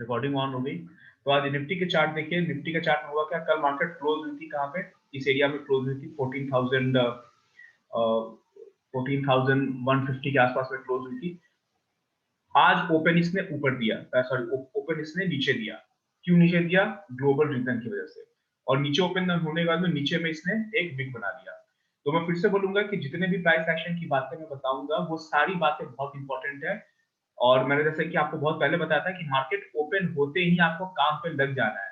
Recording on हो गई। तो आज निफ्टी के चार्ट देखिए, निफ्टी का चार्ट में हुआ क्या, कल मार्केट क्लोज हुई थी कहाँ पे, इस एरिया में क्लोज हुई थी 14,150 के आसपास में क्लोज हुई थी। आज ओपन इसने ऊपर दिया, सॉरी ओपन इसने नीचे दिया। क्यों नीचे दिया? ग्लोबल रीजन की वजह से। और नीचे ओपन होने के बाद में नीचे में इसने एक विक बना दिया। तो मैं फिर से बोलूंगा कि जितने भी प्राइस एक्शन की बातें मैं बताऊंगा वो सारी बातें बहुत इंपॉर्टेंट है। और मैंने जैसे कि आपको बहुत पहले बताया था कि मार्केट ओपन होते ही आपको काम पे लग जाना है,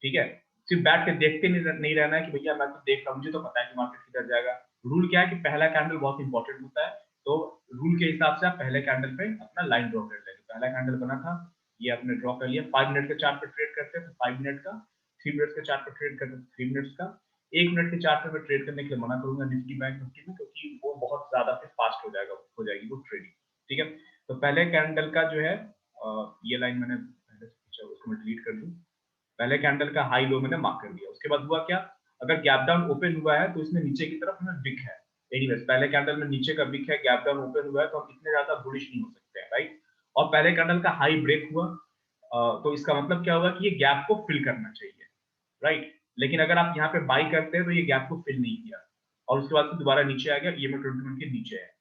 ठीक है? सिर्फ बैठ के देखते नहीं रहना है कि भैया मैं तो देख रहा हूँ, मुझे तो पता है कि मार्केट किधर जाएगा। रूल क्या है कि पहला कैंडल बहुत इंपॉर्टेंट होता है। तो रूल के हिसाब से आप पहले कैंडल पे अपना लाइन ड्रॉ कर लेंगे। पहला कैंडल बना था, ये आपने ड्रॉ कर लिया। 5 मिनट के चार्ट पे ट्रेड करते हैं तो 5 मिनट का, 3 मिनट के चार्ट पे ट्रेड करते हैं 3 मिनट्स का। 1 मिनट के चार्ट पे मैं ट्रेड करने के लिए मना करूंगा निफ्टी बैंक निफ्टी में, क्योंकि वो बहुत ज्यादा फिर फास्ट हो जाएगी वो ट्रेडिंग, ठीक है? तो पहले कैंडल का जो है ये लाइन मैंने पहले से खींचा, उसको मैं डिलीट कर दूं। पहले कैंडल का हाई लो मैंने मार्क कर दिया। उसके बाद हुआ क्या, अगर गैप डाउन ओपन हुआ है तो इसमें नीचे की तरफ में विक है। एनीवेज पहले कैंडल में नीचे का विक है, गैप डाउन ओपन हुआ है, तो हम इतने ज्यादा बुलिश नहीं हो सकते हैं, राइट? और पहले कैंडल का हाई ब्रेक हुआ, तो इसका मतलब क्या होगा कि ये गैप को फिल करना चाहिए, राइट? लेकिन अगर आप यहाँ पे बाई करते हैं तो ये गैप को फिल नहीं किया और उसके बाद दोबारा नीचे आ गया, EMA 21 के नीचे है।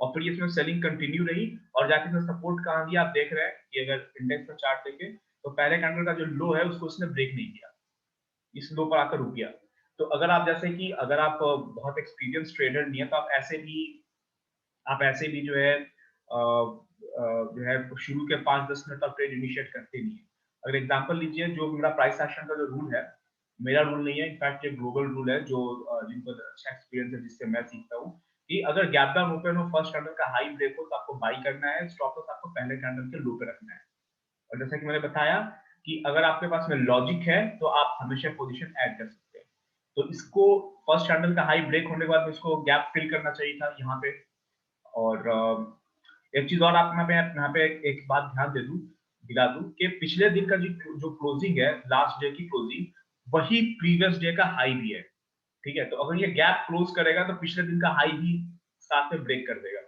और फिर इसमें सेलिंग कंटिन्यू रही और जाके इसमें सपोर्ट कहाँ दिया आप देख रहे हैं कि अगर इंडेक्स में चार्ट देखें तो पहले कैंडल का जो लो है उसको इसने ब्रेक नहीं किया, इस लो पर आकर रुक गया। तो अगर आप जैसे कि अगर आप बहुत एक्सपीरियंस ट्रेडर नहीं है तो आप ऐसे भी जो है जो है शुरू के 5-10 मिनट आप ट्रेड इनिशिएट करते नहीं है। अगर एग्जांपल लीजिए, जो मेरा प्राइस एक्शन का जो रूल है, मेरा रूल नहीं है, इनफैक्ट ये ग्लोबल रूल है जो जिनको अच्छा एक्सपीरियंस है जिससे मैं सीखता हूँ कि अगर गैप डाउन ओपन हो, फर्स्ट कैंडल का हाई ब्रेक हो तो आपको बाई करना है, स्टॉप लॉस आपको पहले कैंडल के लो पे रखना है। और जैसा कि मैंने बताया कि अगर आपके पास में लॉजिक है तो आप हमेशा पोजीशन ऐड कर सकते हैं। तो इसको फर्स्ट कैंडल का हाई ब्रेक होने के बाद इसको गैप फिल करना चाहिए था यहाँ पे। और एक चीज और आप यहाँ पे एक बात ध्यान दिला दूं कि पिछले दिन का जो क्लोजिंग है, लास्ट डे की क्लोजिंग, वही प्रीवियस डे का हाई भी है, ठीक है? तो अगर ये गैप क्लोज करेगा तो पिछले दिन का हाई भी साथ में ब्रेक कर देगा।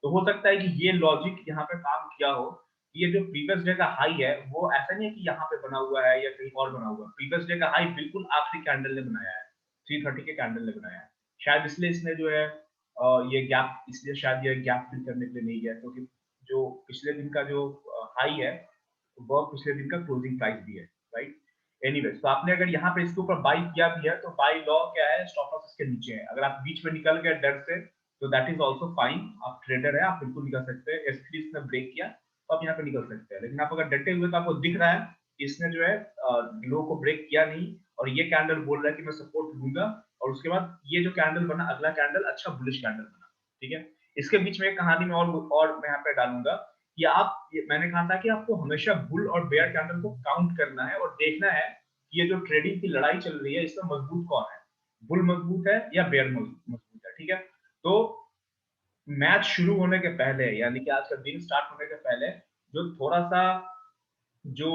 तो हो सकता है कि ये लॉजिक यहाँ पे काम किया हो। ये जो प्रीवियस डे का हाई है वो ऐसा नहीं है कि यहाँ पे बना हुआ है या कहीं और बना हुआ है। प्रीवियस डे का हाई बिल्कुल आखिरी कैंडल ने बनाया है, 330 के कैंडल ने बनाया है। शायद इसलिए इसने जो है ये गैप, इसलिए शायद ये गैप फिल करने के लिए नहीं गया, क्योंकि जो पिछले दिन का जो हाई है वो पिछले दिन का क्लोजिंग प्राइस भी है, राइट? एनीवेज तो आपने अगर यहाँ पे इसके ऊपर बाई किया भी है तो बाई लॉ क्या है, स्टॉप लॉस इसके नीचे है। अगर आप बीच में निकल गए डर से तो दैट इज आल्सो फाइन, आप ट्रेडर है, आप बिल्कुल निकल सकते हैं। S3 इसने ब्रेक किया तो आप यहाँ पे निकल सकते हैं। लेकिन आप अगर डटे हुए तो आपको दिख रहा है कि इसने जो है लो को ब्रेक किया नहीं और ये कैंडल बोल रहा है कि मैं सपोर्ट लूंगा, और उसके बाद ये जो कैंडल बना अगला कैंडल अच्छा बुलिश कैंडल बना, ठीक है? इसके बीच में एक कहानी में और मैं यहाँ पे डालूंगा कि मैंने कहा था कि आपको हमेशा बुल और बेयर कैंडल को काउंट करना है और देखना है कि ये जो ट्रेडिंग की लड़ाई चल रही है इसमें मजबूत कौन है, बुल मजबूत है या बेयर मजबूत है, ठीक है? तो मैच शुरू होने के पहले, यानी कि आज का दिन स्टार्ट होने के पहले, जो थोड़ा सा जो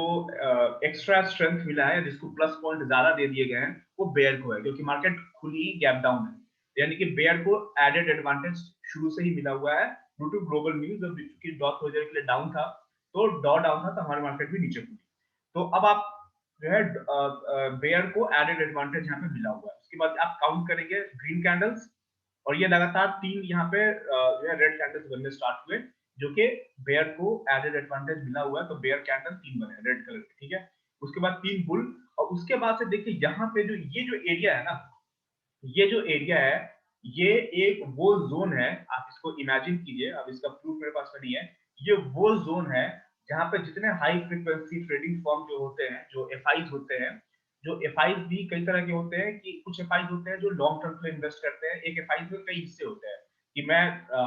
एक्स्ट्रा स्ट्रेंथ मिला है, जिसको प्लस पॉइंट ज्यादा दे दिए गए हैं, वो बेयर को है, क्योंकि मार्केट खुली गैप डाउन है। यानी कि बेयर को एडेड एडवांटेज शुरू से ही मिला हुआ है ड्यू टू ग्लोबल न्यूज। जब कि डॉट हो जाने के लिए डाउन था तो डॉ डाउन था तो हमारी मार्केट भी नीचे खुली। तो अब आप जो है बेयर को एडेड एडवांटेज यहाँ पे मिला हुआ है। उसके बाद आप काउंट करेंगे ग्रीन कैंडल्स, और ये लगातार 3 यहाँ पे जो है रेड कैंडल्स बनने स्टार्ट हुए, जो कि बेयर को एडेड एडवांटेज मिला हुआ है। तो बेयर कैंडल 3 बने रेड कलर के, ठीक है? उसके बाद 3 बुल, और उसके बाद से देखिए यहाँ पे जो ये जो एरिया है ना, ये जो एरिया है, ये एक वो जोन है, आप इसको इमेजिन कीजिए। अब इसका प्रूफ मेरे पास में नहीं है। ये वो जोन है जहां पे जितने हाई फ्रीक्वेंसी ट्रेडिंग फर्म जो होते हैं, जो एफआईज होते हैं, जो एफआईज भी कई तरह के होते हैं कि कुछ एफआईज होते हैं जो लॉन्ग टर्म के लिए इन्वेस्ट करते हैं। एक एफआईज में कई हिस्से होते हैं कि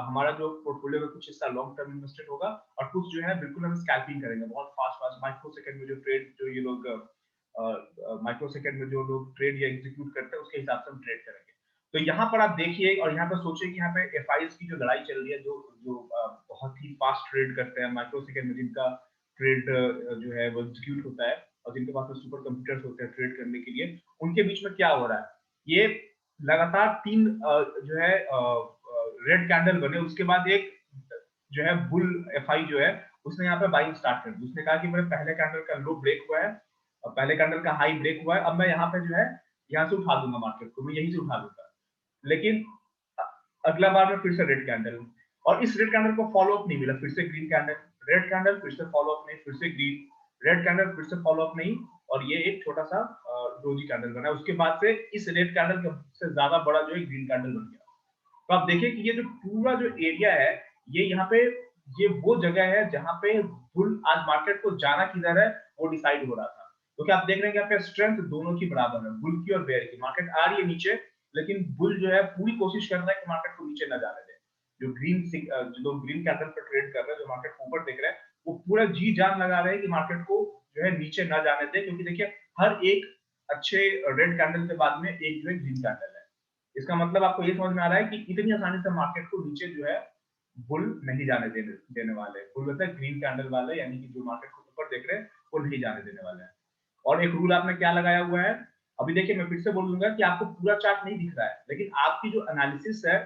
हमारा जो पोर्टफोलियो में कुछ हिस्सा लॉन्ग टर्म इन्वेस्टेड होगा और कुछ जो है बिल्कुल हम स्कैल्पिंग करेंगे, बहुत फास्ट फास्ट माइक्रो सेकंड में जो ट्रेड जो ये लोग माइक्रो सेकंड में जो लोग ट्रेड या एग्जीक्यूट करते हैं उसके हिसाब से हम ट्रेड करेंगे। तो यहाँ पर आप देखिए और यहाँ पर सोचिए कि यहाँ पे एफआईज की जो लड़ाई चल रही है, जो जो बहुत ही फास्ट ट्रेड करते हैं माइक्रो सेकंड में, जिनका ट्रेड जो है वो एग्जीक्यूट होता है और जिनके पास में सुपर कंप्यूटर्स होते हैं ट्रेड करने के लिए, उनके बीच में क्या हो रहा है, ये लगातार 3 जो है रेड कैंडल बने, उसके बाद एक जो है बुल एफआई जो है उसने यहाँ पे बाइंग स्टार्ट कर दी। उसने कहा कि मेरे पहले कैंडल का लो ब्रेक हुआ है और पहले कैंडल का हाई ब्रेक हुआ है, अब मैं यहाँ पे जो है यहाँ से उठा दूंगा मार्केट को, मैं यहीं से उठा दूंगा। लेकिन अगला बार में फिर से रेड कैंडल, और इस रेड कैंडल को फॉलो अप नहीं मिला, फिर से ग्रीन कैंडल, रेड कैंडल, फिर से फॉलो अप नहीं, फिर से ग्रीन, रेड कैंडल, फिर से फॉलो अप नहीं, और ये एक छोटा सा डोजी कैंडल बना। उसके बाद से इस रेड कैंडल से ज्यादा बड़ा जो है ग्रीन कैंडल बन गया। तो आप देखिए कि ये जो पूरा जो एरिया है, ये यहाँ पे ये वो जगह है जहाँ पे बुल आज मार्केट को जाना किधर है वो डिसाइड हो रहा था। क्योंकि आप देख रहे हैं कि यहाँ पे स्ट्रेंथ दोनों की बराबर है, बुल की और बेयर की। मार्केट आ रही है नीचे, लेकिन बुल जो है पूरी कोशिश कर रहा है कि मार्केट को नीचे न जाने दे। जो ग्रीन कैंडल पर ट्रेड कर रहे हैं, जो मार्केट को ऊपर देख रहे हैं, वो पूरा जी जान लगा रहे हैं कि मार्केट को जो है नीचे न जाने दे। क्योंकि देखिए हर एक अच्छे रेड कैंडल के बाद में एक जो है ग्रीन कैंडल है। इसका मतलब आपको ये समझ में आ रहा है कि इतनी आसानी से मार्केट को नीचे जो है बुल नहीं जाने देने वाले। बुल मतलब ग्रीन कैंडल वाले, यानी कि जो मार्केट को ऊपर देख रहे हैं वो नहीं जाने देने वाले हैं। और एक रूल आपने क्या लगाया हुआ है, अभी देखिए मैं फिर से बोल दूंगा कि आपको पूरा चार्ट नहीं दिख रहा है, लेकिन आपकी जो एनालिसिस है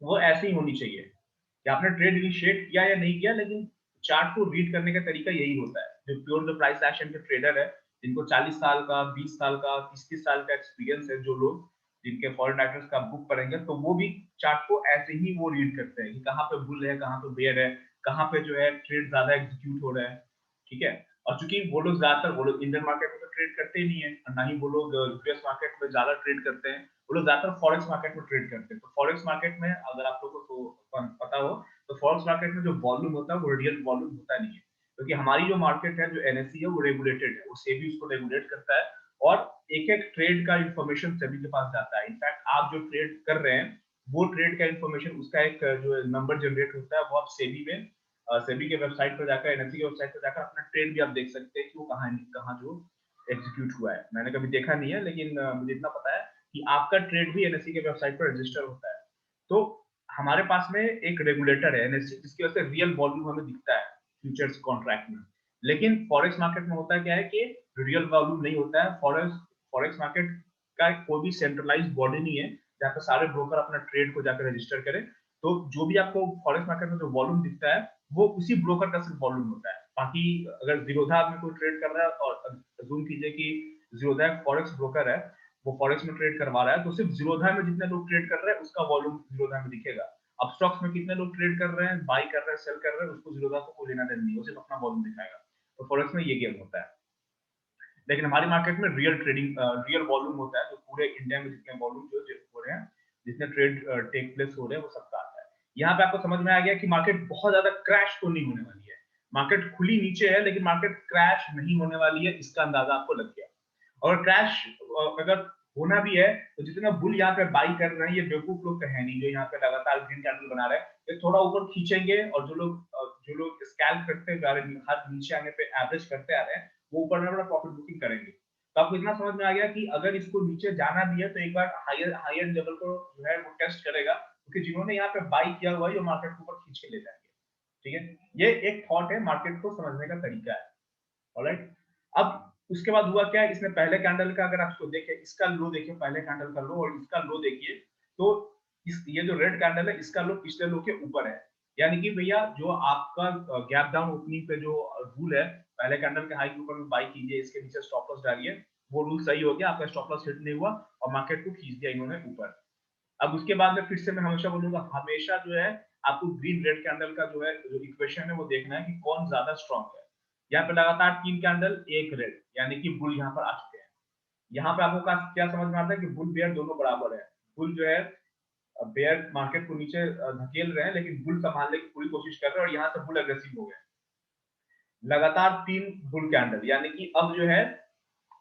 वो ऐसी ही होनी चाहिए कि आपने ट्रेड इनिशिएट किया या नहीं किया, लेकिन चार्ट को रीड करने का तरीका यही होता है। जो प्योर जो प्राइस एक्शन के ट्रेडर है, जिनको 40 साल का, 20 साल का, 30-30 साल का एक्सपीरियंस है, जो लोग जिनके फॉरेन डायरेक्टर्स का बुक पढ़ेंगे, तो वो भी चार्ट को ऐसे ही वो रीड करते हैं कि कहाँ पे बुल है, कहाँ पे बेयर है, कहाँ पे जो है ट्रेड ज्यादा एग्जीक्यूट हो रहा है। ठीक है। और चूंकि वो लोग ज्यादातर, वो लोग इंडियन मार्केट में तो ट्रेड करते ही नहीं है, और ना ही वो लोग यूएस मार्केट में ज्यादा ट्रेड करते हैं, वो लोग ज्यादातर फॉरेक्स मार्केट में ट्रेड करते हैं। तो फॉरेक्स मार्केट में अगर आप लोगों को पता हो, तो फॉरेक्स मार्केट में जो वॉल्यूम होता है वो रियल वॉल्यूम होता नहीं है। क्योंकि हमारी जो मार्केट है, जो एनएसई है, वो रेगुलेटेड है, वो सेबी उसको रेगुलेट करता है, और एक एक ट्रेड का इंफॉर्मेशन सेबी के पास जाता है। इनफैक्ट आप जो ट्रेड कर रहे हैं, वो ट्रेड का इंफॉर्मेशन, उसका एक जो नंबर जनरेट होता है, वो आप सेबी में, सेबी के वेबसाइट पर जाकर, एनएसई के वेबसाइट पर जाकर अपना ट्रेड भी आप देख सकते हैं कि वो कहाँ कहाँ जो एग्जीक्यूट हुआ है। मैंने कभी देखा नहीं है, लेकिन मुझे इतना पता है कि आपका ट्रेड भी एनएसई के वेबसाइट पर रजिस्टर होता है। तो हमारे पास में एक रेगुलेटर है एनएसई, जिसकी वजह से रियल वॉल्यूम हमें दिखता है फ्यूचर्स कॉन्ट्रैक्ट में। लेकिन फॉरेक्स मार्केट में होता क्या है कि रियल वॉल्यूम नहीं होता है। फॉरेक्स फॉरेक्स मार्केट का कोई भी सेंट्रलाइज्ड बॉडी नहीं है जहाँ पे सारे ब्रोकर अपना ट्रेड को जाकर रजिस्टर करें। तो जो भी आपको फॉरेक्स मार्केट में जो वॉल्यूम दिखता है, वो उसी ब्रोकर का सिर्फ वॉल्यूम होता है। बाकी अगर जीरोधा में कोई ट्रेड कर रहा है, और अज्यूम कीजिए कि जीरोधा एक फॉरेक्स ब्रोकर है, वो फॉरेक्स में ट्रेड करवा रहा है, तो सिर्फ जीरोधा में जितने लोग ट्रेड कर रहे हैं उसका वॉल्यूम जीरोधा में दिखेगा। अब स्टॉक्स में कितने लोग ट्रेड कर रहे हैं, बाई कर रहे हैं, सेल कर रहे हैं, उसको जीरोधा को कोई लेना देना नहीं, वो सिर्फ अपना वॉल्यूम दिखाएगा। तो फॉरेक्स में ये गेम होता है। लेकिन हमारी मार्केट में रियल ट्रेडिंग, रियल वॉल्यूम होता है, तो पूरे इंडिया में जितने वॉल्यूम जो हो रहे हैं, जितने ट्रेड टेक प्लेस हो रहे हैं, वो सबका आता है। यहाँ पे आपको समझ में आ गया कि मार्केट बहुत ज्यादा क्रैश तो नहीं होने वाली है। मार्केट खुली नीचे है, लेकिन मार्केट क्रैश नहीं होने वाली है, इसका अंदाजा आपको लग गया। और क्रैश अगर होना भी है, तो जितना बुल यहाँ पे बाई कर रहे हैं, ये बेवकूफ लोग तो है नहीं जो यहाँ पे लगातार ग्रीन कैंडल बना रहे हैं। ये थोड़ा ऊपर खींचेंगे, और जो लोग स्कैल्प करते जा रहे हैं, हाथ नीचे आने पे एवरेज करते आ रहे हैं, वो ऊपर में अपना प्रॉफिट बुकिंग करेंगे। तो आपको इतना समझ में आ गया कि अगर इसको नीचे जाना भी है, तो एक बार हायर हायर लेवल को जो है वो टेस्ट करेगा, क्योंकि जिन्होंने यहाँ पे बाई किया हुआ है, ये मार्केट को ऊपर खींच के ले जाएंगे। ठीक है, ये एक थॉट है, मार्केट को समझने का तरीका है। ऑलराइट। अब उसके बाद हुआ क्या, इसने पहले कैंडल का, अगर आप इसको देखें, इसका लो देखिए, पहले कैंडल का लो और इसका लो देखिए, तो ये जो रेड कैंडल है, इसका लो पिछले लो के ऊपर है। यानी कि भैया जो आपका गैप डाउन ओपनिंग पे जो रूल है, पहले कैंडल के हाई के ऊपर में बाई कीजिए, इसके नीचे स्टॉप लॉस डालिए, वो रूल सही हो गया, आपका स्टॉप लॉस हिट नहीं हुआ और मार्केट को खींच दिया इन्होंने ऊपर। अब उसके बाद में फिर से मैं हमेशा बोलूंगा, हमेशा जो है आपको ग्रीन रेड कैंडल का जो है जो इक्वेशन है वो देखना है कि कौन ज्यादा स्ट्रॉन्ग है। यहाँ पे लगातार 3 कैंडल, एक रेड, यानी कि बुल यहाँ पर आ चुके हैं। यहाँ पे आपको क्या समझ में आता है कि बुल बेयर दोनों बराबर है। बुल जो है बेयर मार्केट को नीचे धकेल रहे हैं, लेकिन बुल संभालने की पूरी कोशिश कर रहे हैं, और यहाँ से बुल अग्रेसिव हो गए। लगातार 3 बुल कैंडल, यानी कि अब जो है,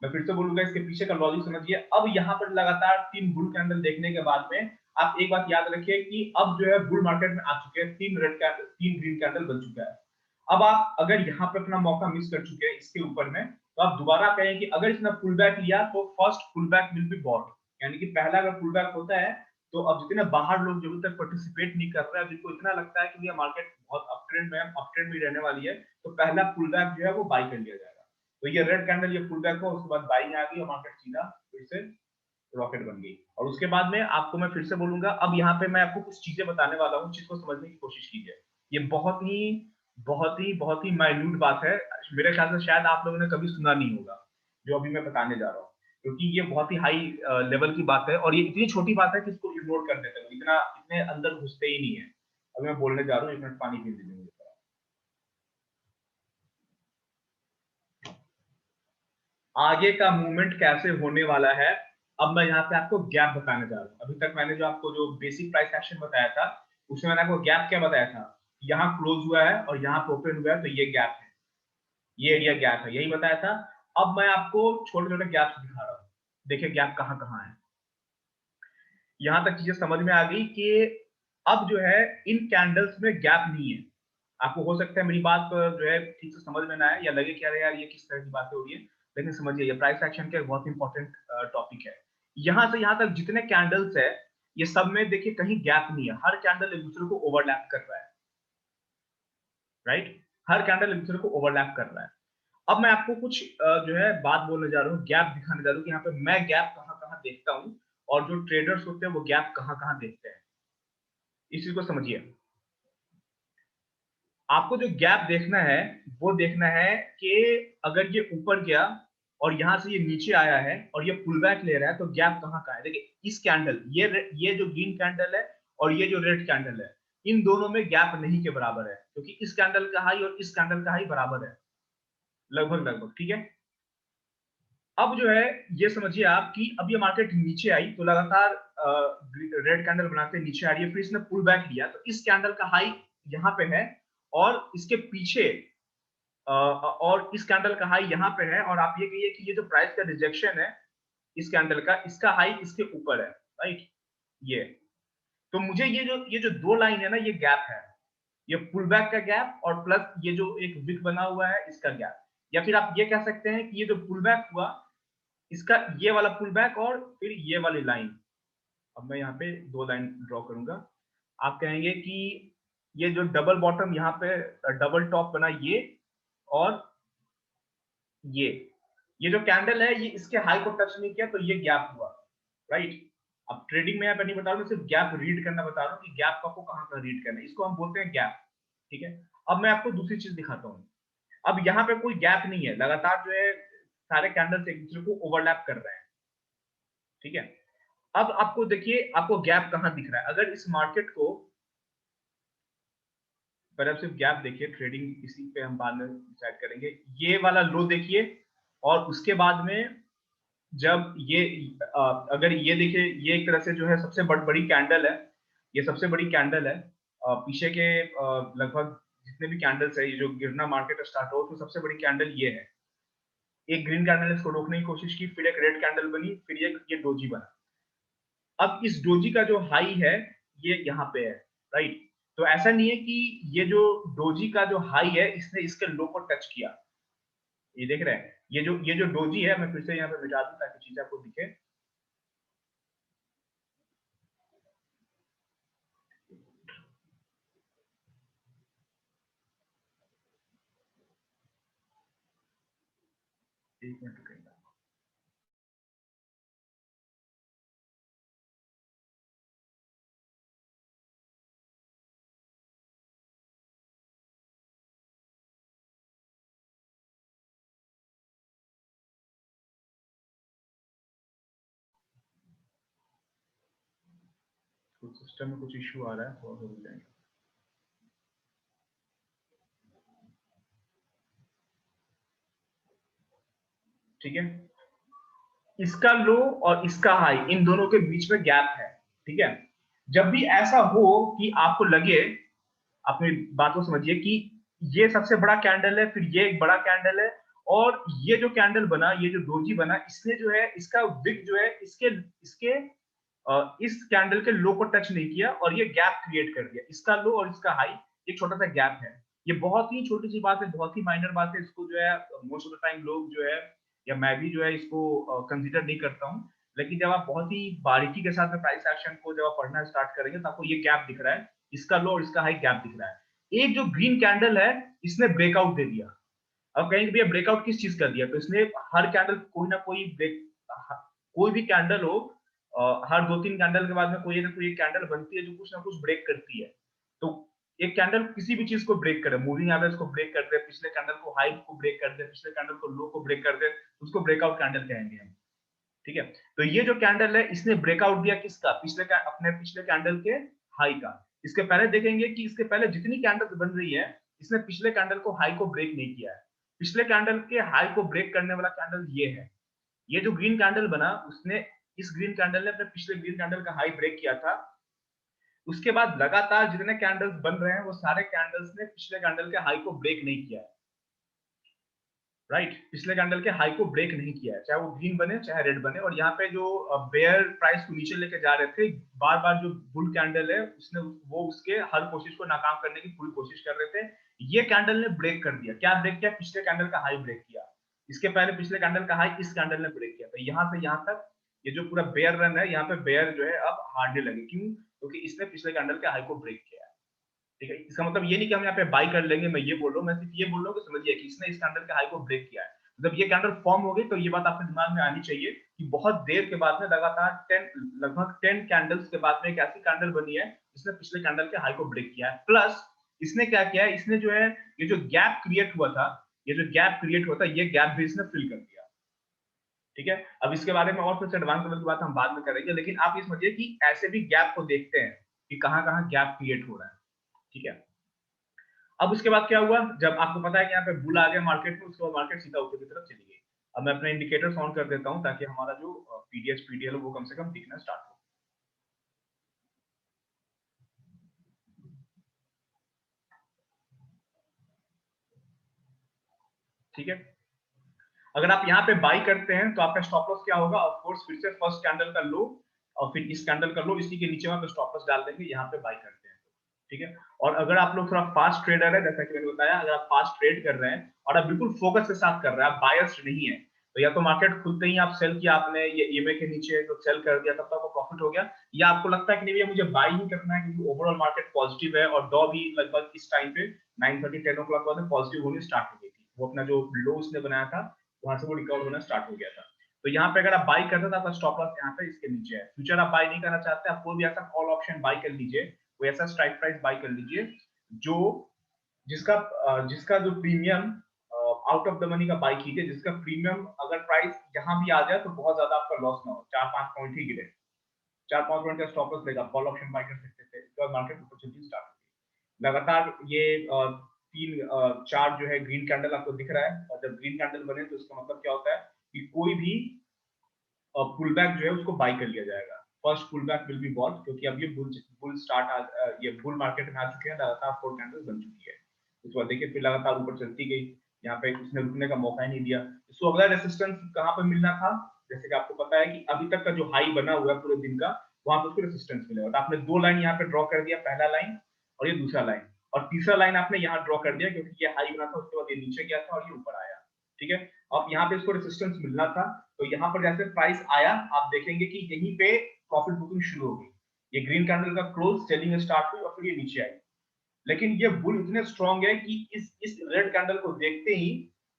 मैं फिर से बोलूंगा, इसके पीछे का लॉजिक समझिए। अब यहाँ पर लगातार 3 बुल कैंडल देखने के बाद में आप एक बात याद रखिए कि अब जो है बुल मार्केट में आ चुके हैं, 3 रेड कैंडल, 3 ग्रीन कैंडल बन चुका है। अब आप अगर यहाँ पे अपना मौका मिस कर चुके हैं इसके ऊपर में, तो आप दोबारा कहें कि अगर इसने पुल बैक लिया तो first pull back will be bought, यानी कि पहला अगर पुल बैक होता है, तो अब जितने बाहर लोग जो तक पार्टिसिपेट नहीं कर रहे हैं, जिनको इतना लगता है कि ये मार्केट बहुत अपट्रेंड में, अपट्रेंड में रहने वाली है, तो पहला पुल बैक जो है वो बाई कर लिया जाएगा। तो ये रेड कैंडल, ये पुल बैक हो, उसके बाद बाइंग आ गई और मार्केट सीधा फिर से रॉकेट बन गई। और उसके बाद में आपको मैं फिर से बोलूंगा, अब यहाँ पे मैं आपको कुछ चीजें बताने वाला हूँ, जिसको समझने की कोशिश कीजिए। ये बहुत ही बहुत ही माइन्यूट बात है। मेरे ख्याल से शायद आप लोगों ने कभी सुना नहीं होगा जो अभी मैं बताने जा रहा हूँ, क्योंकि ये बहुत ही हाई लेवल की बात है और ये इतनी छोटी बात है कि इसको इग्नोर कर देते हैं, इतने अंदर घुसते ही नहीं है। अभी मैं बोलने जा रहा हूँ, 1 मिनट पानी पी लीजिए मुझे। आगे का मूवमेंट कैसे होने वाला है, अब मैं यहाँ पे आपको गैप बताने जा रहा हूँ। अभी तक मैंने जो आपको जो बेसिक प्राइस एक्शन बताया था, उसमें मैंने आपको गैप क्या बताया था, यहाँ क्लोज हुआ है और यहाँ पे ओपन हुआ है, तो ये गैप है, ये एरिया गैप है, यही बताया था। अब मैं आपको छोटे छोटे गैप्स दिखा रहा हूँ, देखिए गैप कहाँ कहाँ है। यहाँ तक चीजें समझ में आ गई कि अब जो है इन कैंडल्स में गैप नहीं है। आपको हो सकता है मेरी बात जो है ठीक से समझ में ना आए या लगे कि अरे यार ये किस तरह की बातें हो रही है, लेकिन समझिए ये प्राइस एक्शन का एक बहुत इंपॉर्टेंट टॉपिक है। यहाँ से यहाँ तक जितने कैंडल्स है, ये सब में देखिए कहीं गैप नहीं है, हर कैंडल एक दूसरे को ओवरलैप कर रहा है, राइट। हर कैंडल एक दूसरे को ओवरलैप कर रहा है। अब मैं आपको कुछ जो है बात बोलने जा रहा हूँ, गैप दिखाने जा रहा हूँ कि यहाँ पे मैं गैप कहाँ कहाँ देखता हूँ और जो ट्रेडर्स होते हैं वो गैप कहाँ कहाँ देखते हैं, इस चीज को समझिए। आपको जो गैप देखना है वो देखना है कि अगर ये ऊपर गया और यहां से ये नीचे आया है और ये पुल बैक ले रहा है, तो गैप कहाँ का है। देखिए इस कैंडल, ये जो ग्रीन कैंडल है और ये जो रेड कैंडल है, इन दोनों में गैप नहीं के बराबर है, क्योंकि इस कैंडल का हाई और इस कैंडल का हाई बराबर है, लगभग लगभग, ठीक है। अब जो है ये समझिए आप कि अब ये मार्केट नीचे आई तो लगातार रेड कैंडल बनाते नीचे आ रही है, फिर इसने पुल बैक लिया, तो इस कैंडल का हाई यहाँ पे है और इसके पीछे और इस कैंडल का हाई यहाँ पे है, और आप ये कहिए कि ये जो प्राइस का रिजेक्शन है इस कैंडल का, इसका हाई इसके ऊपर है, राइट। ये तो मुझे ये जो दो लाइन है ना, ये गैप है, ये पुल बैक का गैप और प्लस ये जो एक विक बना हुआ है इसका गैप। या फिर आप ये कह सकते हैं कि ये जो पुल बैक हुआ, इसका ये वाला पुल बैक और फिर ये वाली लाइन। अब मैं यहाँ पे दो लाइन ड्रॉ करूंगा, आप कहेंगे कि ये जो डबल बॉटम यहाँ पे डबल टॉप बना, ये और ये ये जो कैंडल है ये इसके हाई को टच नहीं किया, तो ये गैप हुआ, राइट। अब ट्रेडिंग में यहाँ पे नहीं बता रहा हूँ, सिर्फ गैप रीड करना बता रहा हूँ कि गैप को आपको कहाँ का रीड करना है, इसको हम बोलते हैं गैप, ठीक है। अब मैं आपको दूसरी चीज दिखाता हूँ। अब यहाँ पे कोई गैप नहीं है, लगातार जो है सारे कैंडल्स एक दूसरे को ओवरलैप कर रहे हैं, ठीक है। अब आपको देखिए आपको गैप कहाँ दिख रहा है, अगर इस मार्केट को, पर आप सिर्फ गैप देखिए, ट्रेडिंग इसी पे हम बाद में डिसाइड करेंगे। ये वाला लो देखिए और उसके बाद में जब ये अगर ये देखिए, ये एक तरह से जो है सबसे बड़ी कैंडल है, ये सबसे बड़ी कैंडल है पीछे के लगभग जितने भी कैंडल्स है, ये जो गिरना मार्केट स्टार्ट हो तो सबसे बड़ी कैंडल ये है। एक ग्रीन कैंडल इसको रोकने की कोशिश की, फिर एक रेड कैंडल बनी, फिर ये डोजी बना। अब इस डोजी का जो हाई है ये यहाँ पे है, राइट। तो ऐसा नहीं है कि ये जो डोजी का जो हाई है इसने इसके लो को टच किया, ये देख रहे हैं, ये जो डोजी है, मैं फिर से यहाँ पे मिटा दूं ताकि चीज आपको दिखे। एक मिनट रुकेगा। कुछ सिस्टम में कुछ इश्यू आ रहा है, थोड़ा सा रुक जाएंगे, ठीक है। इसका लो और इसका हाई, इन दोनों के बीच में गैप है, ठीक है। जब भी ऐसा हो कि आपको लगे, अपनी बात को समझिए कि ये सबसे बड़ा कैंडल है, फिर ये एक बड़ा कैंडल है, और ये जो कैंडल बना, ये जो डोजी बना, इसने जो है इसका विक जो है इसके इसके इस कैंडल के लो को टच नहीं किया और ये गैप क्रिएट कर दिया, इसका लो और इसका हाई एक छोटा सा गैप है। ये बहुत ही छोटी सी बात है, बहुत ही माइनर बात है, इसको जो है मोस्ट ऑफ द टाइम लोग जो है या मैं भी जो है इसको कंसीडर नहीं करता हूँ। लेकिन जब आप बहुत ही बारीकी के साथ में प्राइस एक्शन को जब आप पढ़ना स्टार्ट करेंगे तो आपको ये गैप दिख रहा है, इसका लो और इसका हाई गैप दिख रहा है। एक जो ग्रीन कैंडल है इसने ब्रेकआउट दे दिया। अब कहेंगे भैया ब्रेकआउट किस चीज कर दिया, तो इसने हर कैंडल कोई ना कोई ब्रेक, कोई भी कैंडल हो, हर 2-3 कैंडल के बाद में कोई ना कोई कैंडल बनती है जो कुछ ना कुछ ब्रेक करती है। तो एक कैंडल किसी भी चीज को ब्रेक करे, मूविंग एवरेज को ब्रेक कर दे, पिछले कैंडल को हाई को ब्रेक कर दे, पिछले कैंडल को लो को ब्रेक कर दे, उसको ब्रेकआउट कैंडल कहेंगे हम। ठीक है, तो ये जो कैंडल है इसने ब्रेकआउट दिया किसका, अपने पिछले कैंडल के हाई का। इसके पहले देखेंगे कि इसके पहले जितनी कैंडल बन रही है इसने पिछले कैंडल को हाई को ब्रेक नहीं किया है। पिछले कैंडल के हाई को ब्रेक करने वाला कैंडल ये है। ये जो ग्रीन कैंडल बना उसने, इस ग्रीन कैंडल ने अपने पिछले ग्रीन कैंडल का हाई ब्रेक किया था। उसके बाद लगातार जितने कैंडल्स बन रहे हैं वो सारे कैंडल्स ने पिछले कैंडल के हाई को ब्रेक नहीं किया है। राइट, पिछले कैंडल के हाई को ब्रेक नहीं किया है, चाहे वो ग्रीन बने चाहे रेड बने। और यहाँ पे जो बेयर प्राइस को नीचे लेके जा रहे थे, बार बार जो बुल कैंडल है उसने वो उसके हर कोशिश को नाकाम करने की पूरी कोशिश कर रहे थे। ये कैंडल ने ब्रेक कर दिया। क्या ब्रेक किया, पिछले कैंडल का हाई ब्रेक किया। इसके पहले पिछले कैंडल का हाई इस कैंडल ने ब्रेक किया था। यहाँ से यहाँ तक ये जो पूरा बेयर रन है, यहाँ पे बेयर जो है अब हारने लगे। क्यों, क्योंकि इसने पिछले कैंडल के हाई को ब्रेक किया। ठीक है, इसका मतलब ये नहीं कि हम यहाँ पे बाई कर लेंगे, मैं ये बोल रहा हूँ, मैं सिर्फ ये बोल रहा हूँ कि समझिए कि इसने इस कैंडल के हाई को ब्रेक किया है। जब ये कैंडल फॉर्म हो गई तो ये बात आपके दिमाग में आनी चाहिए कि बहुत देर के बाद में लगातार लगभग 10 कैंडल्स के बाद में एक ऐसी कैंडल बनी है जिसने पिछले कैंडल के हाई को ब्रेक किया है। प्लस इसने क्या किया है, इसने जो है ये जो गैप क्रिएट हुआ था, ये जो गैप क्रिएट हुआ था, ये गैप भी इसने फिल कर दिया। ठीक है, अब इसके बारे में और कुछ एडवांस लेवल की बात हम बाद में करेंगे, लेकिन आप ये समझिए कि ऐसे भी गैप को देखते हैं कि कहाँ कहाँ गैप क्रिएट हो रहा है। ठीक है, अब उसके बाद क्या हुआ, जब आपको पता है कि यहाँ पे बुल आ गया मार्केट में, उसके बाद मार्केट सीधा ऊपर की तरफ चली गई। अब मैं अपने इंडिकेटर्स ऑन कर देता हूं ताकि हमारा जो पीडीएस पीडीएल वो कम से कम दिखना स्टार्ट हो। ठीक है, अगर आप यहाँ पे बाई करते हैं तो आपका स्टॉप लॉस क्या होगा, ऑफ कोर्स फिर से फर्स्ट कैंडल का लो और फिर इस कैंडल का लो, इसी के नीचे वहां पे स्टॉप लॉस डाल देंगे, यहाँ पे बाई करते हैं। ठीक है, और अगर आप लोग थोड़ा फास्ट ट्रेडर है, जैसा कि मैंने बताया, अगर आप फास्ट ट्रेड कर रहे हैं और आप बिल्कुल फोकस के साथ कर रहे हैं, आप बायस्ड नहीं है, तो या तो मार्केट खुलते ही आप सेल किया आपने, ये ईएमए के नीचे तो सेल कर दिया, तब तक आपको प्रॉफिट हो गया। या आपको लगता है कि नहीं भैया मुझे बाई ही करना है क्योंकि ओवरऑल मार्केट पॉजिटिव है और डॉ भी लगभग इस टाइम पे 9:30 10 o'clock बाद में पॉजिटिव होनी स्टार्ट हो गई थी, वो अपना जो लो उसने बनाया था वहां से वो रिकवर होना स्टार्ट हो गया था। तो यहाँ पे अगर आप बाई करते तो आपका स्टॉप लॉस यहाँ पे इसके नीचे है। फ्यूचर आप बाई नहीं करना चाहते, आप कोई भी ऐसा कॉल ऑप्शन बाई कर लीजिए, कोई ऐसा स्ट्राइक प्राइस बाई कर लीजिए जो जिसका जिसका जो premium out of the money का बाई कीजिए, जिसका प्रीमियम अगर प्राइस यहाँ भी आ जाए तो बहुत ज्यादा आपका लॉस ना हो, 4-5 पॉइंट ही गिरे, 4-5 पॉइंट का स्टॉप लॉस लेगा, कॉल ऑप्शन बाई कर सकते थे। उसके बाद मार्केट ऊपर चलनी स्टार्ट होगी। लगातार ये 3-4 जो है ग्रीन कैंडल आपको दिख रहा है, और जब ग्रीन कैंडल बने तो इसका मतलब क्या होता है कि कोई भी पुल बैक जो है उसको बाई कर लिया जाएगा। First pull back will be bought, क्योंकि अब ये बुल स्टार्ट ये बुल मार्केट में आ चुके हैं, लगातार 4 कैंडल्स बन चुकी है। उसके बाद देखिए फिर लगातार ऊपर चलती गई, यहाँ पे उसने रुकने का मौका ही नहीं दिया। इसको अगला रेसिस्टेंस कहाँ पे मिलना था, जैसे कि आपको पता है कि अभी तक का जो हाई बना हुआ है पूरे दिन का, वहां पे उसको रेसिस्टेंस मिलेगा। तो आपने 2 लाइन यहाँ पे ड्रॉ कर दिया, पहला लाइन और ये दूसरा लाइन, और तीसरा लाइन आपने यहाँ ड्रॉ कर दिया क्योंकि ये हाई बना था, उसके बाद ये नीचे गया था और ये ऊपर आया। ठीक है, अब यहाँ पे इसको रेसिस्टेंस मिलना था, तो यहाँ पर जैसे प्राइस आया आप देखेंगे कि यहीं पे प्रॉफिट बुकिंग शुरू हो गई। ये ग्रीन कैंडल का क्लोज सेलिंग स्टार्ट हुई और फिर ये नीचे आई। लेकिन ये बुल इतने स्ट्रॉन्ग है कि इस रेड कैंडल को देखते ही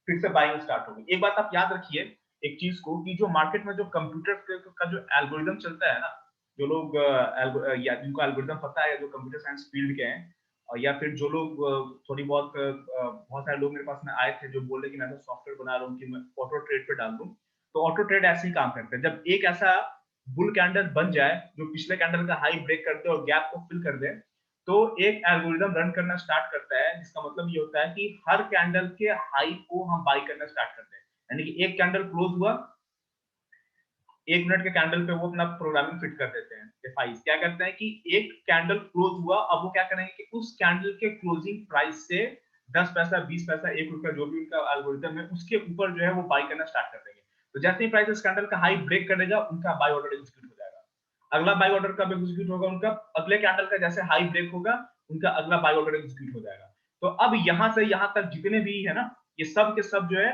फिर से बाइंग स्टार्ट हो गई। एक बात आप याद रखिए एक चीज को, कि जो मार्केट में जो कंप्यूटर का जो एल्गोरिदम चलता है ना, जो लोग या जिनको एल्गोरिदम पता है, जो कंप्यूटर साइंस फील्ड के हैं, या फिर जो लोग थोड़ी बहुत बहुत सारे लोग मेरे पास में आए थे जो बोले कि मैं तो सॉफ्टवेयर बना रहा हूँ कि मैं ऑटो ट्रेड पे डाल दूं, तो ऑटो ट्रेड ऐसे ही काम करते हैं। जब एक ऐसा बुल कैंडल बन जाए जो पिछले कैंडल का हाई ब्रेक कर दे और गैप को फिल कर दे, तो एक एल्गोरिदम रन करना स्टार्ट करता है, जिसका मतलब ये होता है कि हर कैंडल के हाई को हम बाई करना स्टार्ट करते हैं। यानी कि एक कैंडल क्लोज हुआ, 1 मिनट के कैंडल पे वो अपना प्रोग्रामिंग फिट कर देते हैं। एफआईस क्या करते हैं कि एक कैंडल क्लोज हुआ, अब वो क्या करेंगे कि उस कैंडल के क्लोजिंग प्राइस से 10 पैसा 20 पैसा 1 रुपया जो भी उनका एल्गोरिथम है उसके ऊपर जो है वो बाई करना स्टार्ट कर देंगे। तो जैसे ही प्राइस इस कैंडल का हाई ब्रेक करेगा उनका बाई ऑर्डर एग्जीक्यूट हो जाएगा। अगला बाई ऑर्डर कब एग्जीक्यूट होगा उनका, अगले कैंडल का जैसे हाई ब्रेक होगा उनका अगला बाई ऑर्डर एग्जीक्यूट हो जाएगा। तो अब यहां से यहां तक जितने भी है ना, ये सब के सब जो है,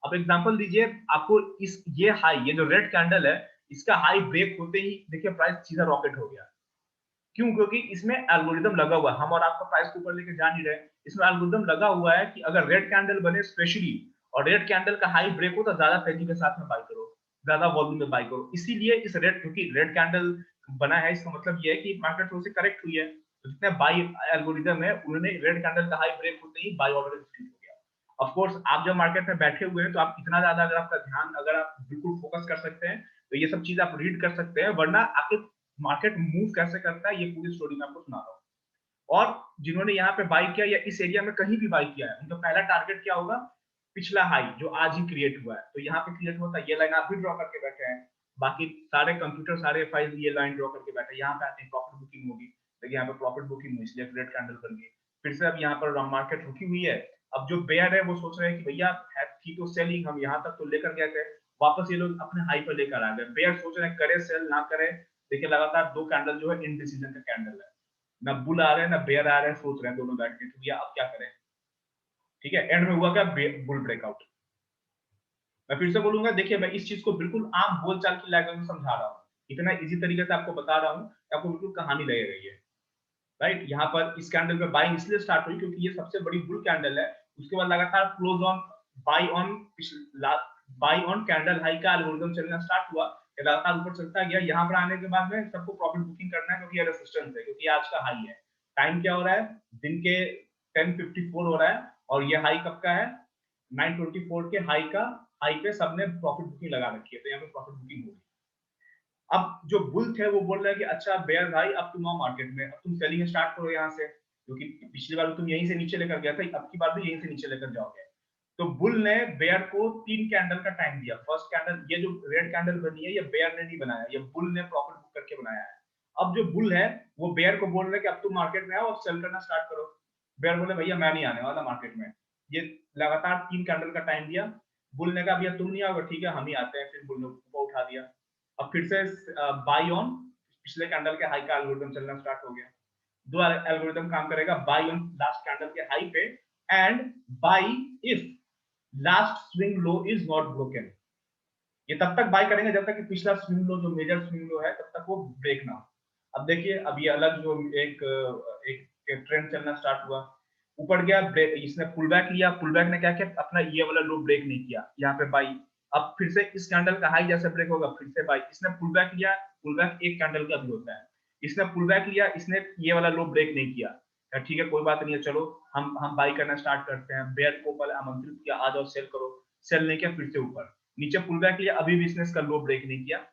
अब एग्जांपल दीजिए आपको, इस ये हाई, ये जो रेड कैंडल है, इसका हाई ब्रेक होते ही देखिए प्राइस सीधा रॉकेट हो गया। क्यों, क्योंकि इसमें एल्गोरिदम लगा हुआ है, हम और आपको प्राइस के ऊपर लेके जा नहीं रहे, इसमें एल्गोरिदम लगा हुआ है कि अगर रेड कैंडल बने स्पेशली और रेड कैंडल का हाई ब्रेक हो तो ज्यादा तेजी के साथ में बाई करो, ज्यादा वॉल्यूम में बाई करो। इसीलिए इस रेड, क्योंकि रेड कैंडल बना है इसका मतलब ये है कि मार्केट थोड़ी सी करेक्ट हुई है, तो जितने बाई एल्गोरिदम है उन्होंने रेड कैंडल का हाई ब्रेक होते ही बाई ऑर्डर एग्जीक्यूट हो गया। ऑफ कोर्स आप जब मार्केट में बैठे हुए हैं तो आप इतना ज्यादा अगर आपका ध्यान अगर आप बिल्कुल फोकस कर सकते हैं तो ये सब चीज आप रीड कर सकते हैं, वरना आपके मार्केट मूव कैसे करता है ये पूरी स्टोरी मैं आपको सुना रहा हूँ। और जिन्होंने यहाँ पे बाई किया या इस एरिया में कहीं भी बाई किया है उनका पहला टारगेट क्या होगा, पिछला हाई जो आज ही क्रिएट हुआ है। तो यहाँ पे क्रिएट होता है, ये लाइन आप भी ड्रॉ करके बैठे हैं, बाकी सारे कंप्यूटर सारे फाइल ये लाइन ड्रॉ करके बैठे हैं। यहाँ पे आते हैं प्रॉफिट बुकिंग होगी, देखिए यहाँ पे प्रॉफिट बुकिंग हुई इसलिए रेड कैंडल बन गई। फिर से अब यहाँ पर मार्केट रुकी हुई है। अब जो बेयर है वो सोच रहे हैं कि भैया थी तो सेलिंग, हम यहाँ तक तो लेकर गए थे, वापस ये लोग अपने हाई पर लेकर आ गए। बेयर सोच रहे हैं करे सेल ना करे, देखिए लगातार दो कैंडल जो है इनडिसीजन का कैंडल है, ना बुल आ रहे हैं ना बेयर आ रहे हैं, सोच रहे हैं दोनों बैठ के भैया अब क्या करें। ठीक है, एंड में हुआ क्या, बुल ब्रेकआउट। मैं फिर से बोलूंगा, देखिए मैं इस चीज को बिल्कुल आम बोलचाल की लैंग्वेज में समझा रहा हूँ, इतना इजी तरीके से आपको बता रहा हूँ, आपको बिल्कुल कहानी लगे रही है। राइट, यहाँ पर इस कैंडल पे बाइंग इसलिए स्टार्ट हुई क्योंकि ये सबसे बड़ी बुल कैंडल है। उसके बाद लगातार close on by on by on candle high का एल्गोरिथम चलना स्टार्ट हुआ, लगातार ऊपर चलता गया। यहाँ पर आने के बाद में सबको प्रॉफिट बुकिंग करना है क्योंकि ये रेजिस्टेंस है, क्योंकि आज का हाई है। टाइम क्या हो रहा है, दिन के 10:54 हो रहा है और ये हाई कब का है, 9:24 के हाई पे सबने प्रॉफिट बुकिंग लगा रखी है, तो यहाँ पे प्रॉफिट बुकिंग होगी। अब जो बुल थे वो बोल रहे हैं कि अच्छा बेयर भाई अब तुम आओ मार्केट में, अब तुम सेलिंग स्टार्ट करो यहाँ से, क्योंकि पिछली बार तुम यहीं से नीचे लेकर गया था, अब की बार भी यहीं से नीचे लेकर जाओगे। तो बुल ने बेयर को 3 कैंडल का टाइम दिया। फर्स्ट कैंडल, ये जो रेड कैंडल बनी है ये बेयर ने नहीं बनाया, ये बुल ने प्रॉफिट बुक करके बनाया है। अब जो बुल है वो बेयर को बोल रहे कि अब तुम मार्केट में आओ और सेल करना स्टार्ट करो। बेयर बोले भैया मैं नहीं आने वाला मार्केट में। ये लगातार 3 कैंडल का टाइम दिया। बुल ने कहा भैया तुम नहीं आओगे, ठीक है हम ही आते हैं। फिर बुल ने ऊपर उठा दिया। अब फिर से बाई ऑन पिछले कैंडल के हाई का एल्गोरिथम चलना स्टार्ट हो गया। दो एल्गोरिथम काम करेगा, बाई ऑन लास्ट कैंडल के हाई पे and by if last swing low is not broken. ये तब तक बाय करेंगे जब तक कि पिछला स्विंग लो जो मेजर स्विंग लो है तब तक वो ब्रेक ना हो। अब देखिए अब ये अलग जो एक ट्रेंड चलना स्टार्ट हुआ, ऊपर गया ब्रेक, इसने पुल बैक लिया। पुल बैक ने क्या किया, अपना ये वाला लो ब्रेक नहीं किया, यहाँ पे बाई। अब फिर से इस कैंडल का हाई जैसे ब्रेक होगा फिर से बाई। इसने पुल बैक लिया, पुल बैक एक कैंडल का भी होता है, इसने पुल बैक लिया, इसने ये वाला लो ब्रेक नहीं किया। ठीक है कोई बात नहीं है, चलो हम बाई करना स्टार्ट करते हैं। बेयर को पहले आमंत्रित किया आ जाओ सेल करो, सेल नहीं किया, फिर से ऊपर नीचे पुल बैक लिया, अभी भी इसने इसका लो ब्रेक नहीं किया।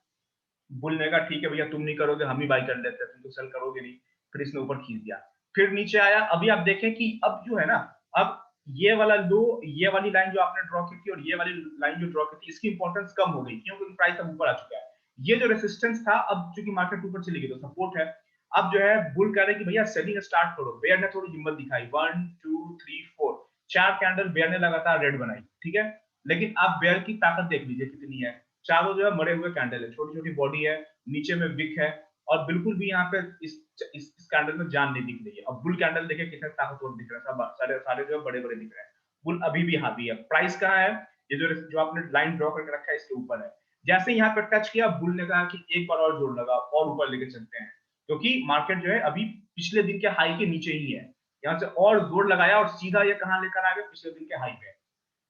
बुल ने कहा ठीक है भैया तुम नहीं करोगे हम ही बाई कर लेते हैं, तुम तो सेल करोगे नहीं। फिर इसने ऊपर खींच दिया, फिर नीचे आया। अभी आप देखें कि अब जो है ना, अब ये वाला लो, ये वाली लाइन जो आपने ड्रॉ की थी और ये वाली लाइन जो ड्रॉ की थी, इसकी इंपॉर्टेंस कम हो गई, क्योंकि प्राइस अब ऊपर आ चुका है। ये जो रेसिस्टेंस था, अब चूंकि मार्केट ऊपर चली गई तो सपोर्ट है। अब जो है बुल कह रहे कि भैया सेलिंग स्टार्ट करो। बेयर ने थोड़ी हिम्मत दिखाई, 1 2 3 4 4 कैंडल बेयर ने लगातार रेड बनाई, ठीक है। लेकिन आप बेयर की ताकत देख लीजिए कितनी है, चारों जो है मरे हुए कैंडल है, छोटी छोटी बॉडी है, नीचे में विक है, और बिल्कुल भी यहाँ पे इस कैंडल में जान नहीं दिख रही है। अब बुल कैंडल देखिए कितने ताकतवर दिख रहे हैं, सब सारे सारे जो है बड़े बड़े दिख रहे हैं। बुल अभी भी हावी है। प्राइस कहाँ है, ये जो आपने लाइन ड्रॉ करके रखा है इसके ऊपर है। जैसे यहाँ पे टच किया, बुल ने कहा कि एक बार और जोड़ लगा और ऊपर लेके चलते हैं, क्योंकि मार्केट जो है अभी पिछले दिन के हाई के नीचे ही है। यहाँ से और जोर लगाया और सीधा ये कहाँ लेकर आ गए, पिछले दिन के हाई पे।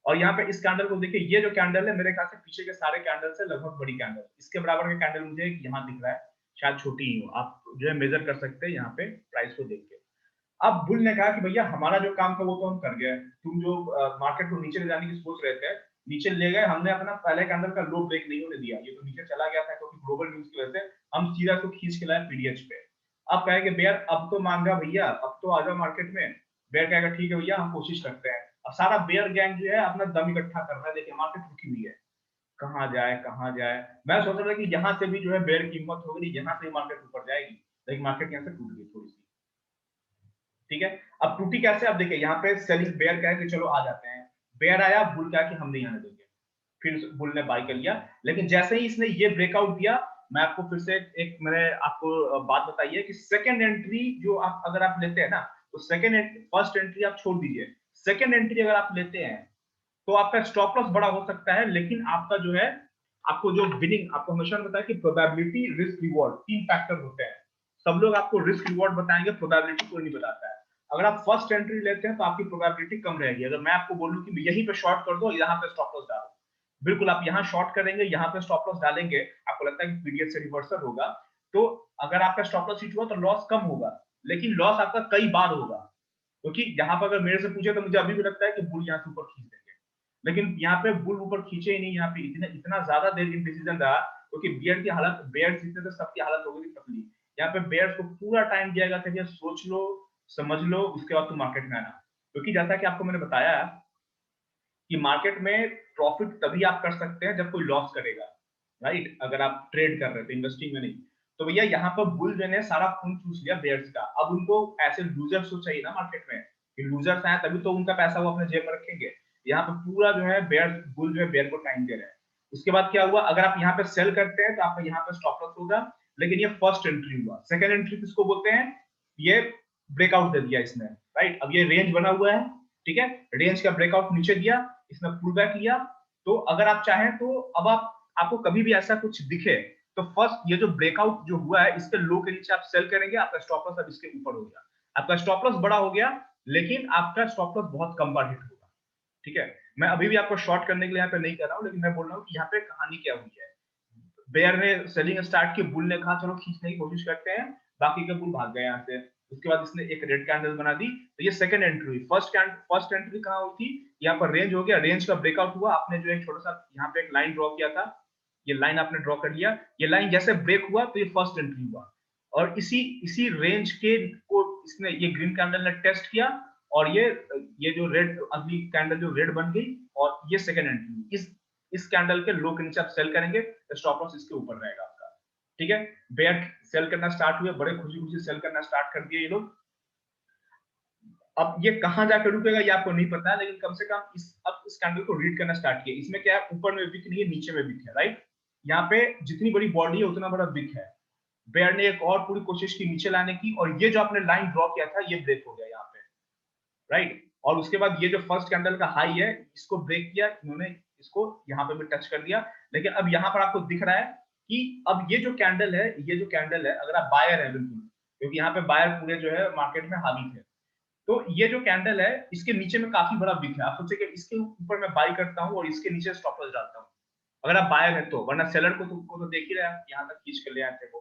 और यहाँ पे इस कैंडल को देखिए, ये जो कैंडल है मेरे ख्याल से पीछे के सारे कैंडल से लगभग बड़ी कैंडल, इसके बराबर का कैंडल मुझे यहाँ दिख रहा है, शायद छोटी ही हो, आप जो है मेजर कर सकते हैं यहाँ पे प्राइस को देख के। अब बुल ने कहा कि भैया हमारा जो काम था वो तो हम कर गए, तुम जो मार्केट को नीचे ले जाने की सोच रहे थे, नीचे ले गए, हमने अपना पहले कैंडल का लो ब्रेक नहीं होने दिया, ये तो नीचे चला गया था क्योंकि ग्लोबल न्यूज की वजह से हम सीधा इसको खींच के लाए पीडीएच पे। अब कहेंगे बेयर अब तो मांगा भैया, अब तो आ जाओ मार्केट में। बेयर कहेगा ठीक है भैया हम कोशिश करते हैं। अब सारा बेयर गैंग जो है अपना दम इकट्ठा कर रहा है, देखिए मार्केट रुकी हुई है, कहाँ जाए कहाँ जाए। मैं सोच रहा था कि यहाँ से भी जो है बेयर की हिम्मत होगी, यहाँ से मार्केट ऊपर जाएगी, लेकिन मार्केट यहाँ से टूट गई थोड़ी सी। ठीक है, अब टूटी कैसे, अब देखिए यहाँ पे सेलिंग बेयर कहे कि चलो आ जाते हैं, बेयर आया, बुल कहा कि हम नहीं आने देंगे, फिर बुल ने बाय कर लिया। लेकिन जैसे ही इसने ये ब्रेकआउट दिया, मैं आपको फिर से एक मैंने आपको बात बताई है कि सेकंड एंट्री जो आप अगर आप लेते हैं ना, तो फर्स्ट एंट्री आप छोड़ दीजिए, सेकंड एंट्री अगर आप लेते हैं तो आपका स्टॉप लॉस बड़ा हो सकता है, लेकिन आपका जो है, आपको जो विनिंग, आपको हमेशा बताया कि प्रोबेबिलिटी रिस्क रिवॉर्ड 3 फैक्टर होते हैं। सब लोग आपको रिस्क रिवॉर्ड बताएंगे, प्रोबेबिलिटी कोई नहीं बताता है। अगर आप फर्स्ट एंट्री लेते हैं तो आपकी प्रोबेबिलिटी कम रहेगी। अगर मैं आपको बोलूं कि यहीं पे शॉर्ट कर दो, यहाँ पे स्टॉप लॉस डालो, बिल्कुल आप यहाँ शॉर्ट करेंगे, यहाँ पे स्टॉप लॉस डालेंगे, आपको लगता है कि पीडीएफ से रिवर्सल होगा, तो अगर आपका स्टॉप लॉस हिट हुआ तो लॉस कम होगा। लेकिन लॉस आपका कई बार होगा, क्योंकि यहाँ पर अगर मेरे से पूछे तो मुझे अभी भी लगता है कि बुल यहाँ से ऊपर खींच देंगे, लेकिन यहाँ पे बुल ऊपर खींचे ही नहीं, यहाँ पे इतना ज्यादा देर इंडिसीजन रहा, क्योंकि बियर की हालत, बेयर जीतने तो सबकी हालत हो गई थी पतली। यहाँ पे बेयर्स को पूरा टाइम दिया गया था कि सोच लो, समझ लो, उसके बाद तुम मार्केट में आना, क्योंकि जैसा कि आपको मैंने बताया कि मार्केट में प्रॉफिट तभी आप कर सकते हैं जब कोई लॉस करेगा, राइट? अगर आप ट्रेड कर रहे थे, इन्वेस्टिंग में नहीं। तो भैया यहाँ पर बुल जो ने सारा खून चूस लिया बेयर्स का, अब उनको ऐसे लूजर्स तो चाहिए ना मार्केट में, कि लूजर्स आए तभी तो उनका पैसा वो अपने जेब में रखेंगे। यहाँ पे पूरा जो है बेयर, बुल जो है बेयर को टाइम दे रहे हैं। उसके बाद क्या हुआ, अगर आप यहाँ पे सेल करते हैं तो आपका यहाँ पे स्टॉप लॉस होगा, लेकिन ये फर्स्ट एंट्री हुआ। सेकंड एंट्री किसको बोलते हैं, ये ब्रेकआउट दे दिया इसने, राइट? अब ये रेंज बना हुआ है, ठीक है, रेंज का ब्रेकआउट नीचे दिया, इसने पुल बैक लिया। तो अगर आप चाहें तो अब आपको कभी भी ऐसा कुछ दिखे तो फर्स्ट ये जो ब्रेकआउट जो हुआ है इसके लो के नीचे आप सेल करेंगे, आपका स्टॉप लॉस अब इसके ऊपर हो गया, आपका स्टॉप लॉस बड़ा हो गया, लेकिन आपका स्टॉप लॉस बहुत कम बार हिट होगा, ठीक है? मैं अभी भी आपको शॉर्ट करने के लिए यहाँ पे नहीं कर रहा हूँ, लेकिन मैं बोल रहा हूँ कि यहाँ पे कहानी क्या हुई है। बेयर ने सेलिंग स्टार्ट की, बुल ने कहा चलो खींचने की कोशिश करते हैं, बाकी के बुल भाग गए यहाँ से। उसके बाद इसने एक रेड कैंडल बना दी, तो ये सेकंड एंट्री हुई। फर्स्ट एंट्री कहाँ हुई थी, यहाँ पर रेंज हो गया, रेंज का ब्रेकआउट हुआ, आपने जो एक छोटा सा यहाँ पे एक लाइन ड्रॉ किया था, ये लाइन आपने ड्रॉ कर लिया, ये लाइन जैसे ब्रेक हुआ तो ये फर्स्ट एंट्री हुआ, और इसी रेंज के को इसने, ये ग्रीन कैंडल ने टेस्ट किया, और ये जो रेड, अगली कैंडल जो रेड बन गई, और ये सेकंड एंट्री। इस कैंडल के लो के नीचे आप सेल करेंगे तो स्टॉप लॉस इसके ऊपर रहेगा आपका, ठीक है? बेयर सेल करना स्टार्ट हुए, बड़े खुशी खुशी सेल करना स्टार्ट कर दिए ये लोग। अब ये कहां जाकर रुकेगा ये आपको नहीं पता है, लेकिन कम से कम इस कैंडल को रीड करना स्टार्ट किया। इसमें क्या है, ऊपर में विक नहीं है, नीचे में विक है, राइट? यहाँ पे जितनी बड़ी बॉडी है उतना बड़ा विक है। बेयर ने एक और पूरी कोशिश की नीचे लाने की, और ये जो आपने लाइन ड्रॉ किया था ये ब्रेक हो गया यहाँ पे, राइट? और उसके बाद ये जो फर्स्ट कैंडल का हाई है इसको ब्रेक किया इन्होंने, इसको यहाँ पे भी टच कर दिया, लेकिन अब यहाँ पर आपको दिख रहा है कि अब ये जो कैंडल है, अगर आप बायर है बिल्कुल, क्योंकि यहाँ पे बायर पूरे जो है मार्केट में हावी थे, तो ये जो कैंडल है इसके नीचे में काफी बड़ा विक है। आप सोचिए कि इसके ऊपर मैं बाई करता हूँ और इसके नीचे स्टॉप लॉस डालता हूँ, अगर आप बायर है तो, वरना सेलर को तो देख ही रहे हैं, यहाँ तक खींच कर ले आए थे वो,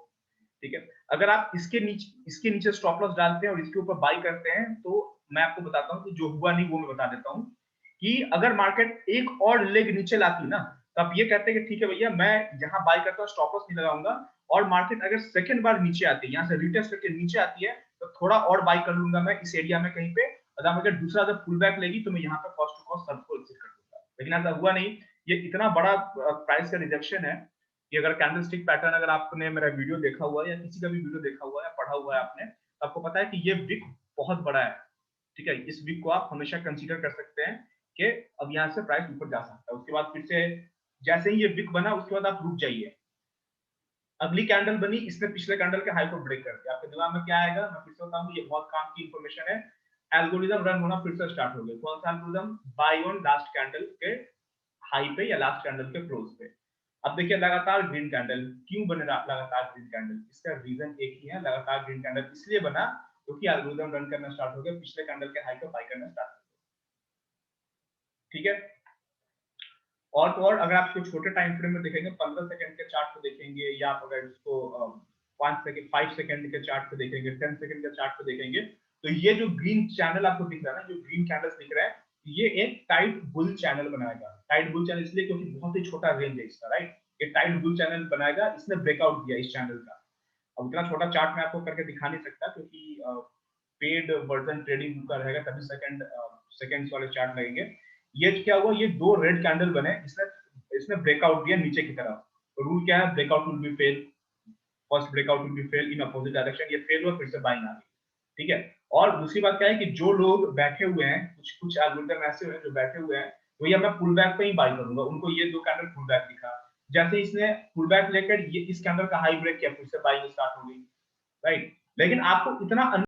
ठीक है? अगर आप इसके नीचे स्टॉप लॉस डालते हैं और इसके ऊपर बाई करते हैं, तो मैं आपको बताता हूँ कि जो हुआ नहीं वो मैं बता देता हूँ, कि अगर मार्केट एक और लेग नीचे लाती ना, तो आप ये कहते हैं कि ठीक है भैया मैं यहाँ बाई करता हूँ, स्टॉप लॉस नहीं लगाऊंगा, और मार्केट अगर सेकंड बार नीचे आती है, यहाँ से रिटेस्ट करके नीचे आती है, तो थोड़ा और बाई कर लूंगा मैं इस एरिया में कहीं पे, अगर दूसरा जब पुल बैक लेगी तो मैं यहाँ पे कॉस्ट टू कॉस्ट सबको एग्जिट कर दूंगा, लेकिन ऐसा हुआ नहीं। ये इतना बड़ा प्राइस का रिजेक्शन है कि अगर कैंडलस्टिक पैटर्न, अगर आपने मेरा वीडियो देखा हुआ है या किसी का भी वीडियो देखा हुआ है या पढ़ा हुआ है आपने, तो आपको पता है कि ये विक बहुत बड़ा है, ठीक है? इस विक को आप हमेशा कंसीडर कर सकते हैं कि अब यहाँ से प्राइस ऊपर जा सकता है। उसके बाद फिर से जैसे ही ये विक बना उसके बाद आप रुक जाइए, अगली कैंडल बनी, इसने पिछले कैंडल के हाई को ब्रेक कर दिया, आपके दिमाग में क्या आएगा, मैं फिर से बताऊं, ये बहुत काम की इंफॉर्मेशन है। एल्गोरिदम रन होना फिर से स्टार्ट हो गया। कौन सा algorithm, by on last candle के हाई पे या लास्ट कैंडल के क्लोज पे। अब देखिए लगातार ग्रीन कैंडल क्यों बने, लगातार ग्रीन कैंडल, इसका रीजन एक ही है, लगातार ग्रीन कैंडल इसलिए बना क्योंकि एल्गोरिदम रन करना स्टार्ट हो गया, पिछले कैंडल के हाई को बाय करना स्टार्ट हो गया, ठीक है? और तो और अगर आप इसको छोटे टाइम फ्रेम में देखेंगे, 15 सेकंड के चार्ट पे देखेंगे, या आप अगर इसको 5 सेकंड के चार्ट पे देखेंगे, 10 सेकंड के चार्ट पे देखेंगे, तो ये जो ग्रीन चैनल आपको दिख रहा है ना, जो ग्रीन कैंडल्स दिख रहा है, ये एक टाइट बुल चैनल बनाएगा। टाइट बुल चैनल इसलिए क्योंकि बहुत ही छोटा रेंज है इसका, राइट? ये टाइट बुल चैनल बनाएगा, इसने ब्रेकआउट दिया इस चैनल का। अब इतना छोटा चार्ट मैं आपको करके दिखा नहीं सकता, क्योंकि पेड वर्जन ट्रेडिंग का रहेगा, तभी सेकंड्स वाले चार्ट लगेंगे। ये क्या हुआ, ये दो रेड कैंडल बने, इसने ब्रेकआउट दिया नीचे की तरफ। तो रूल क्या है, breakout will be fail, first breakout will be fail in opposite direction, ये फेल हुआ, फिर से बाइंग आ गई, ठीक है? और दूसरी बात क्या है कि जो लोग बैठे हुए हैं, कुछ कुछ एल्गोरिथम ऐसे हैं जो बैठे हुए हैं, तो ये मैं पुल बैक पे ही बाई करूंगा, उनको ये दो कैंडल पुल बैक दिखा, जैसे इसने पुल बैक लेकर ये इस कैंडल का हाई ब्रेक किया, फिर से बाइंग स्टार्ट हो गई, राइट? लेकिन आपको इतना